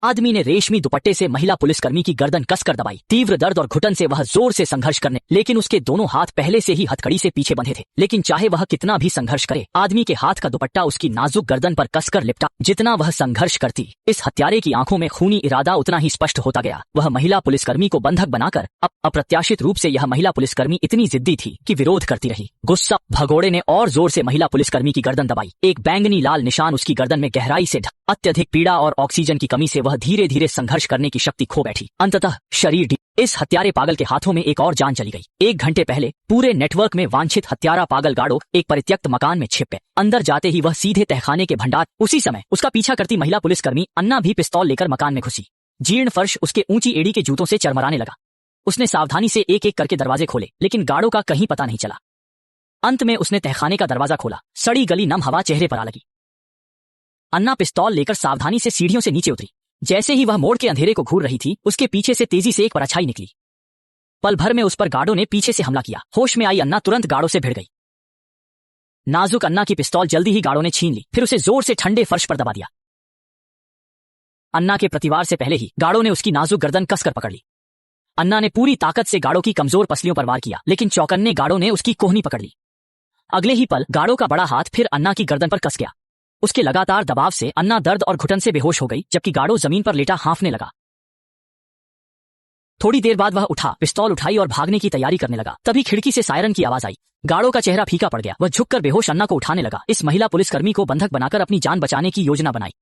आदमी ने रेशमी दुपट्टे से महिला पुलिसकर्मी की गर्दन कसकर दबाई। तीव्र दर्द और घुटन से वह जोर से संघर्ष करने, लेकिन उसके दोनों हाथ पहले से ही हथकड़ी से पीछे बंधे थे। लेकिन चाहे वह कितना भी संघर्ष करे, आदमी के हाथ का दुपट्टा उसकी नाजुक गर्दन पर कसकर लिपटा। जितना वह संघर्ष करती, इस हत्यारे की आंखों में खूनी इरादा उतना ही स्पष्ट होता गया। वह महिला पुलिसकर्मी को बंधक बनाकर अप्रत्याशित रूप से यह महिला पुलिसकर्मी इतनी जिद्दी थी कि विरोध करती रही। गुस्सा भगोड़े ने और जोर से महिला पुलिसकर्मी की गर्दन दबाई। एक बैंगनी लाल निशान उसकी गर्दन में गहराई से अत्यधिक पीड़ा और ऑक्सीजन की कमी से वह धीरे धीरे संघर्ष करने की शक्ति खो बैठी। अंततः शरीर इस हत्यारे पागल के हाथों में एक और जान चली गई। 1 घंटे पहले पूरे नेटवर्क में वांछित हत्यारा पागल गाड़ो एक परित्यक्त मकान में छिप गए। अंदर जाते ही वह सीधे तहखाने के भंडार। उसी समय उसका पीछा करती महिला पुलिसकर्मी अन्ना भी पिस्तौल लेकर मकान में घुसी। जीर्ण फर्श उसके ऊंची एड़ी के जूतों से चरमराने लगा। उसने सावधानी से एक एक करके दरवाजे खोले, लेकिन गाड़ो का कहीं पता नहीं चला। अंत में उसने तहखाने का दरवाजा खोला। सड़ी गली नम हवा चेहरे पर आ लगी। अन्ना पिस्तौल लेकर सावधानी से सीढ़ियों से नीचे उतरी। जैसे ही वह मोड़ के अंधेरे को घूर रही थी, उसके पीछे से तेजी से एक परछाई निकली। पल भर में उस पर गाड़ो ने पीछे से हमला किया। होश में आई अन्ना तुरंत गाड़ो से भिड़ गई। नाजुक अन्ना की पिस्तौल जल्दी ही गाड़ो ने छीन ली, फिर उसे जोर से ठंडे फर्श पर दबा दिया। अन्ना के प्रतिवार से पहले ही गाड़ो ने उसकी नाजुक गर्दन कसकर पकड़ ली। अन्ना ने पूरी ताकत से गाड़ो की कमजोर पसलियों पर वार किया, लेकिन चौकन्ने गाड़ो ने उसकी कोहनी पकड़ ली। अगले ही पल गाड़ो का बड़ा हाथ फिर अन्ना की गर्दन पर कस गया। उसके लगातार दबाव से अन्ना दर्द और घुटन से बेहोश हो गई, जबकि गाड़ो जमीन पर लेटा हांफने लगा। थोड़ी देर बाद वह उठा, पिस्तौल उठाई और भागने की तैयारी करने लगा। तभी खिड़की से सायरन की आवाज आई। गाड़ो का चेहरा फीका पड़ गया। वह झुककर बेहोश अन्ना को उठाने लगा। इस महिला पुलिसकर्मी को बंधक बनाकर अपनी जान बचाने की योजना बनाई।